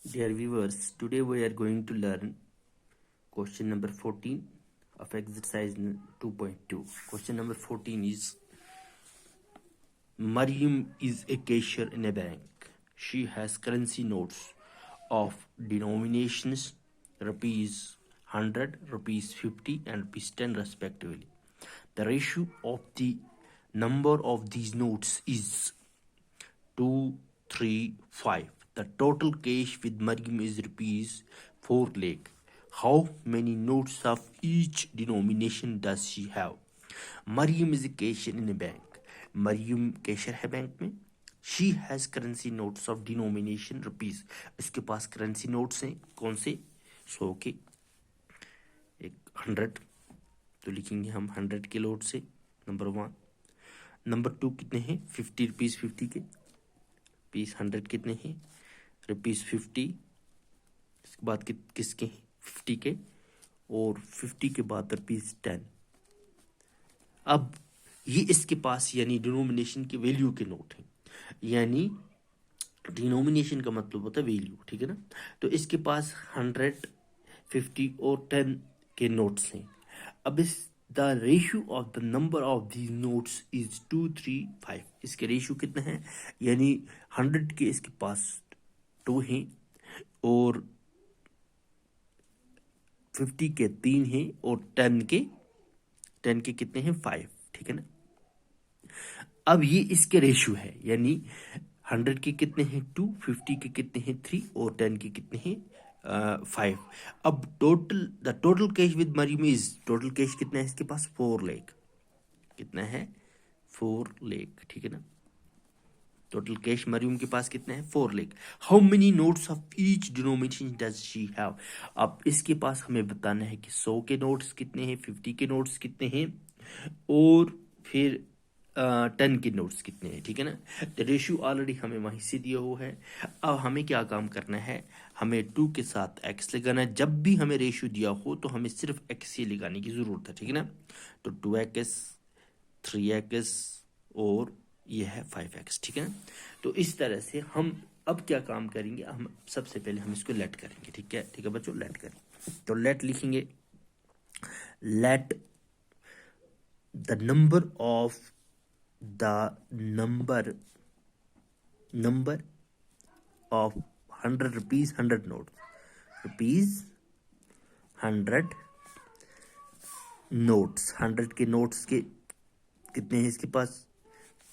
Dear viewers, today we are going to learn question number 14 of exercise 2.2. Question number 14 is Mariam is a cashier in a bank. She has currency notes of denominations rupees 100, rupees 50 and rupees 10 respectively. The ratio of the number of these notes is 2, 3, 5. The total cash with Mariam is rupees 4 lakh. How many notes of each denomination does she have? Mariam is a cashier in a bank. Mariam cashier है bank में. She has currency notes of denomination rupees. इसके पास currency notes हैं कौन से? 100 के, एक 100 तो लिखेंगे हम 100 के नोट से. नंबर 1. नंबर 2 कितने हैं? 50 रुपीज़ 50 के. रुपीज़ 100 कितने हैं? रुपीज़ 50. इसके बाद किसके हैं? 50 के. और 50 के बाद रुपीज़ 10. अब ये इसके पास यानी डिनोमिनेशन के वैल्यू के नोट हैं. यानी डिनोमिनेशन का मतलब होता है वैल्यू, ठीक है ना. तो इसके पास 100, 50 और 10 के नोट्स हैं. अब इस the ratio of the number of these notes is 2, 3, 5. इसके रेशियो कितना है? यानी 100 के इसके पास 2 हैं और 50 के 3 हैं और 10 के कितने हैं? 5, ठीक है ना. अब ये इसके रेशियो है यानी 100 के कितने हैं? 2, 50 के कितने हैं? 3 और 10 के कितने हैं? 5. अब the total cash with Maryam is, total cash कितना है इसके पास? 4 लाख. कितना है? 4 लाख, ठीक है ना. टोटल कैश मरियम के पास कितना है? 4 lakh. How many notes of each denomination does she have? अब इसके पास हमें बताना है कि 100 के नोट्स कितने हैं, 50 के नोट्स कितने हैं और फिर 10 के नोट्स कितने हैं, ठीक है ना. तो रेशियो ऑलरेडी हमें वहीं से दिया हुआ है. अब हमें क्या काम करना है? हमें 2 के साथ x लगाना है. जब भी हमें रेशियो दिया हो तो हमें सिर्फ x ही लगाने की ज़रूरत है, ठीक है ना. तो 2x, 3x और ये है 5x, ठीक है ना. तो इस तरह से हम अब क्या काम करेंगे? हम सबसे पहले हम इसको लेट करेंगे, ठीक है बच्चों. लेट करें तो लेट लिखेंगे. Let the number of of 100 rupees 100 notes. rupees 100 notes. 100 के नोट्स के कितने हैं इसके पास?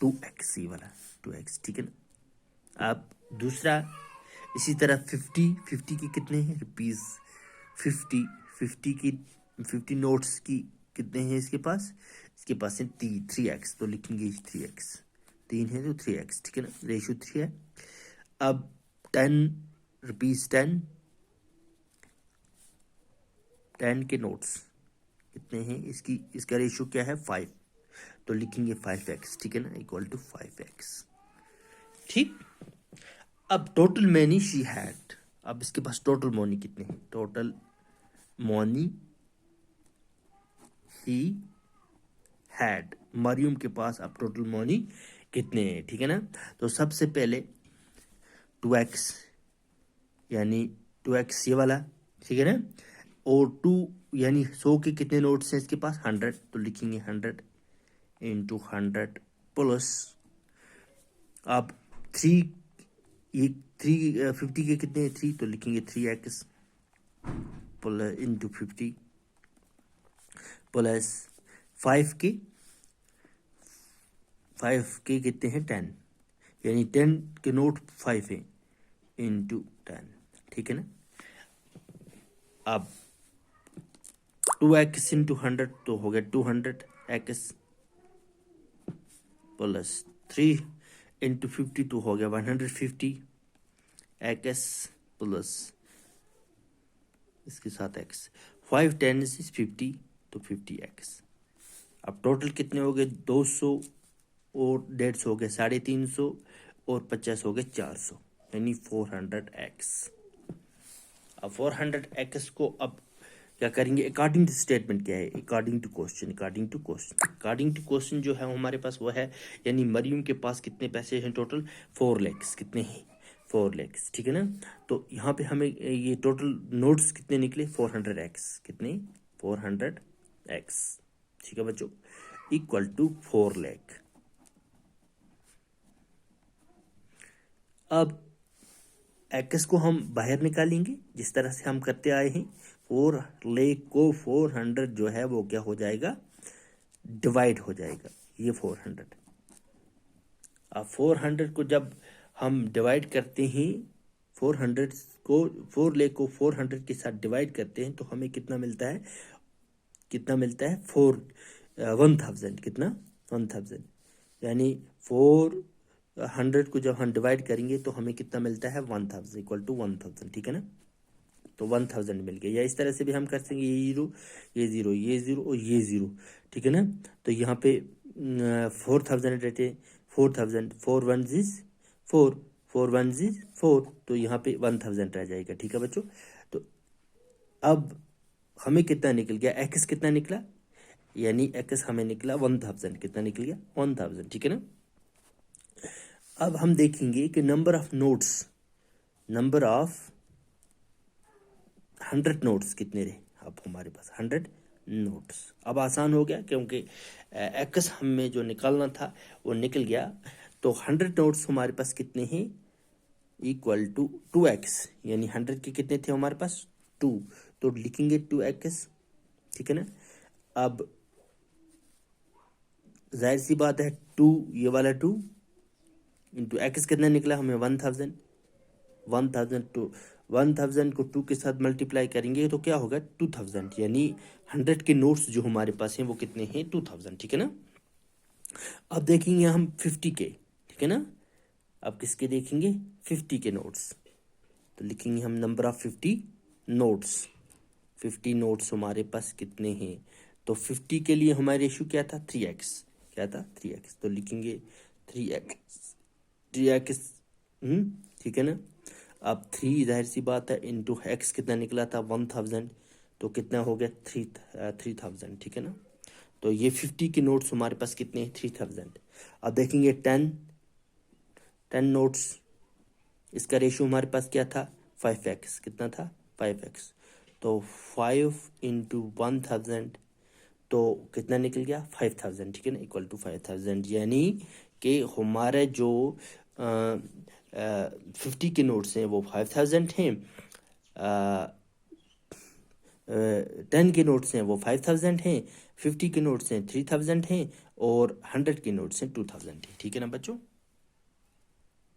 2x ही वाला 2x, ठीक है ना. अब दूसरा इसी तरह 50 के कितने हैं? रुपीज़ 50 की 50 नोट्स की कितने हैं इसके पास? इसके पास है 3x तो लिखेंगे 3x. 3 है तो 3x, ठीक है ना. रेशियो 3 है. अब 10 रुपीज़ 10 के नोट्स कितने हैं? इसका रेशियो क्या है? 5 तो लिखेंगे 5x, ठीक है ना, इक्वल टू 5x, ठीक. अब टोटल मनी शी हैड. अब इसके पास टोटल मनी कितने हैं? टोटल मनी ही हैड. मरियम के पास अब टोटल मनी कितने हैं, ठीक है ना. तो सबसे पहले 2x यानी 2x ये वाला, ठीक है ना. और 2 यानी 100 के कितने नोट्स हैं इसके पास? 100 तो लिखेंगे 100 इंटू 100 प्लस. अब 3 ये 50 के कितने हैं? 3 तो लिखेंगे 3x प्लस इंटू 50 प्लस 5 के कितने हैं? 10 यानी 10 के नोट 5 हैं इंटू 10, ठीक है ना. अब 2x इंटू 100 तो हो गया 200x प्लस 3 इंटू 50 तो हो गया 150x प्लस इसके साथ x. 5 10 is 50 तो 50x. अब टोटल कितने हो गए? 200 और 150 हो गए 350 और 50 हो गए 400 यानी 400x. अब 400x को अब क्या करेंगे? अकॉर्डिंग टू स्टेटमेंट क्या है? अकॉर्डिंग टू क्वेश्चन जो है हमारे पास वो है यानी मरियम के पास कितने पैसे हैं टोटल? 4 लाख. कितने हैं? 4 lakhs, ठीक है ना। तो यहाँ पे हमें ये टोटल नोट्स कितने निकले, 400x, कितने, 400x, ठीक है बच्चों, इक्वल टू 4 लाख। अब एक्स को हम बाहर निकालेंगे जिस तरह से हम करते आए हैं। 4 लाख को 400 जो है वो क्या हो जाएगा, डिवाइड हो जाएगा, ये 400। अब 400 को जब हम डिवाइड करते हैं, 400 को, 4 लाख को 400 के साथ डिवाइड करते हैं तो हमें कितना मिलता है, कितना मिलता है, 1000, कितना, 1000, यानी 400 को जब हम डिवाइड करेंगे तो हमें कितना मिलता है, 1000 इक्वल टू 1000, ठीक है ना। तो 1000 मिल गया। या इस तरह से भी हम कर सकेंगे, ये जीरो, ये जीरो, ये जीरो और ये जीरो, ठीक है ना। तो यहाँ पे 4000 रहते, 4000, 4 वन जीज 4, 4 वन जीज 4, तो यहाँ पे 1000 रह जाएगा, ठीक है बच्चों। तो अब हमें कितना निकल गया, एक्स कितना निकला, यानी एक्स हमें निकला 1000, कितना निकल गया, 1000, ठीक है ना। अब हम देखेंगे कि number of notes, number of 100 notes कितने रहे। अब हमारे पास 100 नोट्स। अब आसान हो गया क्योंकि एक्स हमें जो निकालना था वो निकल गया। तो 100 नोट्स हमारे पास कितने हैं, इक्वल टू 2x, यानी 100 के कितने थे हमारे पास, 2, तो लिखेंगे 2x, ठीक है ना। अब जाहिर सी बात है 2, ये वाला 2 इंटू एक्स कितना निकला हमें, 1000, 1000 टू 1000 को 2 के साथ मल्टीप्लाई करेंगे तो क्या होगा, 2000, यानी 100 के नोट्स जो हमारे पास हैं वो कितने हैं, 2000, ठीक है ना। अब देखेंगे हम 50 के, ठीक है ना। अब किसके देखेंगे, 50 के नोट्स, तो लिखेंगे हम नंबर ऑफ 50 नोट्स। 50 नोट्स हमारे पास कितने हैं, तो 50 के लिए हमारा रेशियो क्या था, 3x, क्या था, 3x, तो लिखेंगे 3x, ठीक है ना। अब 3 जाहिर सी बात है इंटू एक्स कितना निकला था, 1000, तो कितना हो गया, 3000, ठीक है ना। तो ये 50 के नोट्स हमारे पास कितने हैं, 3000। अब देखेंगे 10 नोट्स, इसका रेशियो हमारे पास क्या था, 5x, कितना था, 5x, तो 5 इंटू 1000, तो कितना निकल गया, 5000, ठीक है ना, इक्वल टू 5000, यानी कि हमारे जो 50 के नोट्स हैं वो 5000 हैं, 10 के नोट्स हैं वो 5000 हैं, 50 के नोट्स हैं 3000 हैं, और 100 के नोट्स हैं 2000 हैं, ठीक है ना बच्चों।